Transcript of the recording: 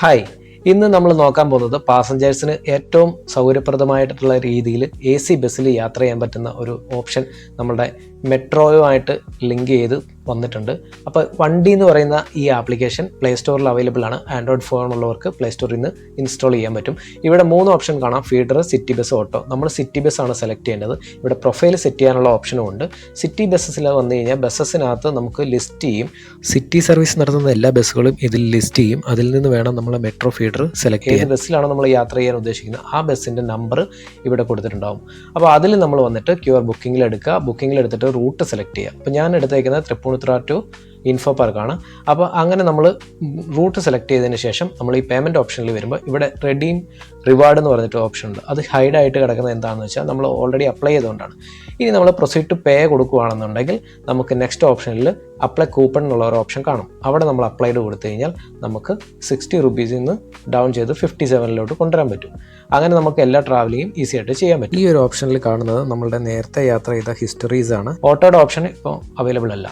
Hi, ഇന്ന് നമ്മൾ നോക്കാൻ പോകുന്നത് പാസഞ്ചേഴ്സിന് ഏറ്റവും സൗകര്യപ്രദമായിട്ടുള്ള രീതിയിൽ AC ബസ്സിൽ യാത്ര ചെയ്യാൻ പറ്റുന്ന ഒരു ഓപ്ഷൻ നമ്മുടെ മെട്രോയുമായിട്ട് ലിങ്ക് ചെയ്ത് വന്നിട്ടുണ്ട്. അപ്പോൾ വണ്ടി എന്ന് പറയുന്ന ഈ ആപ്ലിക്കേഷൻ പ്ലേ സ്റ്റോറിൽ അവൈലബിൾ ആണ്. ആൻഡ്രോയിഡ് ഫോൺ ഉള്ളവർക്ക് പ്ലേ സ്റ്റോറിൽ നിന്ന് ഇൻസ്റ്റാൾ ചെയ്യാൻ പറ്റും. ഇവിടെ 3 ഓപ്ഷൻ കാണാം: ഫീഡർ, സിറ്റി ബസ്, ഓട്ടോ. നമ്മൾ സിറ്റി ബസ് ആണ് സെലക്ട് ചെയ്യേണ്ടത്. ഇവിടെ പ്രൊഫൈൽ സെറ്റ് ചെയ്യാനുള്ള ഓപ്ഷനും ഉണ്ട്. സിറ്റി ബസ്സസിൽ വന്നു കഴിഞ്ഞാൽ ബസ്സസിനകത്ത് നമുക്ക് ലിസ്റ്റ് ചെയ്യും. സിറ്റി സർവീസ് നടത്തുന്ന എല്ലാ ബസ്സുകളും ഇതിൽ ലിസ്റ്റ് ചെയ്യും. അതിൽ നിന്ന് വേണം നമ്മൾ മെട്രോ ഫീഡർ സെലക്ട് ചെയ്യാൻ. ഏത് ബസ്സിലാണോ നമ്മൾ യാത്ര ചെയ്യാൻ ഉദ്ദേശിക്കുന്നത് ആ ബസ്സിൻ്റെ നമ്പർ ഇവിടെ കൊടുത്തിട്ടുണ്ടാവും. അപ്പോൾ അതിൽ നമ്മൾ വന്നിട്ട് QR ബുക്കിങ്ങിൽ എടുക്കുക. ബുക്കിങ്ങിൽ എടുത്തിട്ട് റൂട്ട് സെലക്ട് ചെയ്യുക. അപ്പോൾ ഞാൻ എടുത്തേക്കുന്നത് തൃപ്പൂണിത്തുറ ടു ഇൻഫോ പാർക്കാണ്. അപ്പോൾ അങ്ങനെ നമ്മൾ റൂട്ട് സെലക്ട് ചെയ്തതിന് ശേഷം നമ്മൾ ഈ പേയ്മെൻറ്റ് ഓപ്ഷനിൽ വരുമ്പോൾ ഇവിടെ റെഡീം റിവാർഡ് എന്ന് പറഞ്ഞിട്ട് ഓപ്ഷൻ ഉണ്ട്. അത് ഹൈഡായിട്ട് കിടക്കുന്നത് എന്താണെന്ന് വെച്ചാൽ നമ്മൾ ഓൾറെഡി അപ്ലൈ ചെയ്തുകൊണ്ടാണ്. ഇനി നമ്മൾ പ്രൊസീഡ് ടു പേ കൊടുക്കുകയാണെന്നുണ്ടെങ്കിൽ നമുക്ക് നെക്സ്റ്റ് ഓപ്ഷനിൽ അപ്ലൈ കൂപ്പൺ എന്നുള്ള ഒരു ഓപ്ഷൻ കാണും. അവിടെ നമ്മൾ അപ്ലൈഡ് കൊടുത്തു കഴിഞ്ഞാൽ നമുക്ക് 60 റുപ്പീസിൽ നിന്ന് ഡൗൺ ചെയ്ത് 57 കൊണ്ടുവരാൻ പറ്റും. അങ്ങനെ നമുക്ക് എല്ലാ ട്രാവലിങ്ങും ഈസി ആയിട്ട് ചെയ്യാൻ പറ്റും. ഈ ഒരു ഓപ്ഷനിൽ കാണുന്നത് നമ്മളുടെ നേരത്തെ യാത്ര ചെയ്ത ഹിസ്റ്ററീസ് ആണ്. ഓട്ടോയുടെ ഓപ്ഷൻ ഇപ്പോൾ അവൈലബിൾ അല്ല.